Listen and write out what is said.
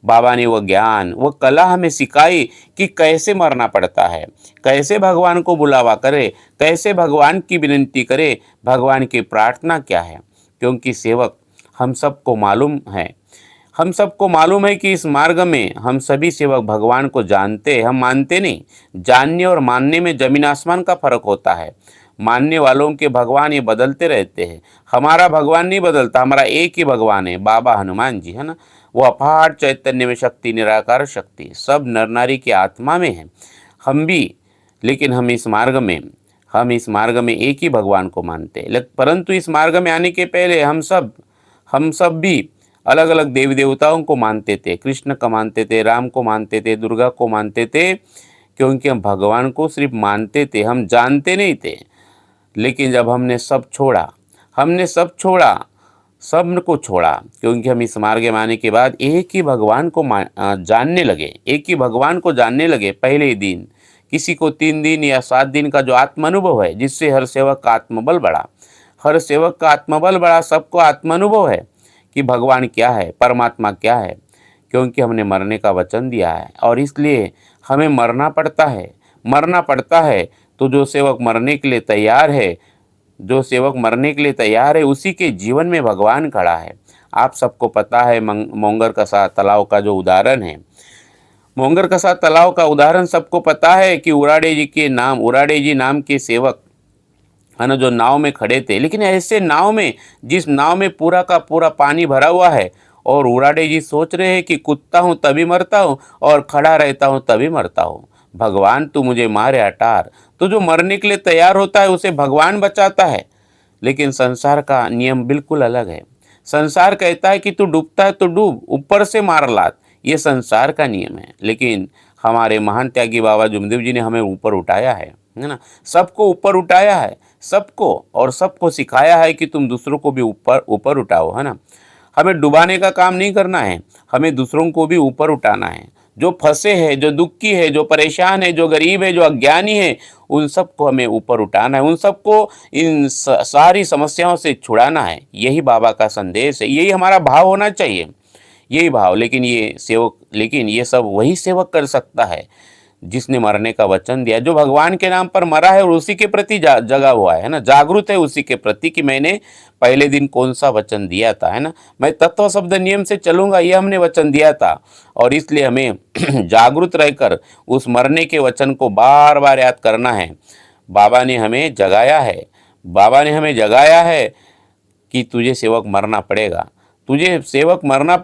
बाबा ने वो ज्ञान, वो कला हमें सिखाई कि कैसे मरना पड़ता है, कैसे भगवान को बुलावा करे, कैसे भगवान की विनती करे, भगवान की प्रार्थना क्या है। क्योंकि सेवक हम सबको मालूम है, हम सबको मालूम है कि इस मार्ग में हम सभी सेवक भगवान को जानते हैं, हम मानते नहीं। जानने और मानने में जमीन आसमान का फर्क होता है। मानने वालों के भगवान ये बदलते रहते हैं, हमारा भगवान नहीं बदलता, हमारा एक ही भगवान है, बाबा हनुमान जी है ना। वो अपार चैतन्य में शक्ति, निराकार शक्ति सब नर नारी की आत्मा में है। हम भी, लेकिन हम इस मार्ग में एक ही भगवान को मानते हैं। परंतु इस मार्ग में आने के पहले हम सब भी अलग अलग देवी देवताओं को मानते थे, कृष्ण को मानते थे, राम को मानते थे, दुर्गा को मानते थे। क्योंकि हम भगवान को सिर्फ मानते थे, हम जानते नहीं थे। लेकिन जब हमने सब को छोड़ा, क्योंकि हम इस मार्ग में आने के बाद एक ही भगवान को जानने लगे, एक ही भगवान को जानने लगे पहले ही दिन। किसी को 3 दिन या 7 दिन का जो आत्म अनुभव है, जिससे हर सेवक का आत्मबल बढ़ा, सबको आत्म अनुभव है कि भगवान क्या है, परमात्मा क्या है। क्योंकि हमने मरने का वचन दिया है और इसलिए हमें मरना पड़ता है। तो जो सेवक मरने के लिए तैयार है, उसी के जीवन में भगवान खड़ा है। आप सबको पता है मोंगर कसा तालाब का जो उदाहरण है, मोंगर कसा तालाब का उदाहरण सबको पता है कि उराडे जी नाम के सेवक है ना, जो नाव में खड़े थे। लेकिन ऐसे नाव में, जिस नाव में पूरा का पूरा पानी भरा हुआ है, और उराडे जी सोच रहे हैं कि कुत्ता हूँ तभी मरता हूँ और खड़ा रहता हूँ तभी मरता हूँ, भगवान तू मुझे मारे अटार। तो जो मरने के लिए तैयार होता है उसे भगवान बचाता है। लेकिन संसार का नियम बिल्कुल अलग है। संसार कहता है कि तू डूबता है तो डूब, ऊपर से मार लात, ये संसार का नियम है। लेकिन हमारे महान त्यागी बाबा जुमदेव जी ने हमें ऊपर उठाया है ना, सबको ऊपर उठाया है, सबको सिखाया है कि तुम दूसरों को भी ऊपर उठाओ, है ना। हमें डुबाने का काम नहीं करना है, हमें दूसरों को भी ऊपर उठाना है। जो फंसे हैं, जो दुखी है, जो परेशान है, जो गरीब है, जो अज्ञानी है, उन सबको हमें ऊपर उठाना है, उन सबको सारी समस्याओं से छुड़ाना है। यही बाबा का संदेश है, यही हमारा भाव होना चाहिए, यही भाव। लेकिन ये सब वही सेवक कर सकता है जिसने मरने का वचन दिया, जो भगवान के नाम पर मरा है और उसी के प्रति जगा हुआ है ना, जागरूक है उसी के प्रति कि मैंने पहले दिन कौन सा वचन दिया था, है ना। मैं तत्व शब्द नियम से चलूंगा, ये हमने वचन दिया था। और इसलिए हमें जागरूक रहकर उस मरने के वचन को बार बार याद करना है। बाबा ने हमें जगाया है कि तुझे सेवक मरना पड़ेगा, तुझे सेवक मरना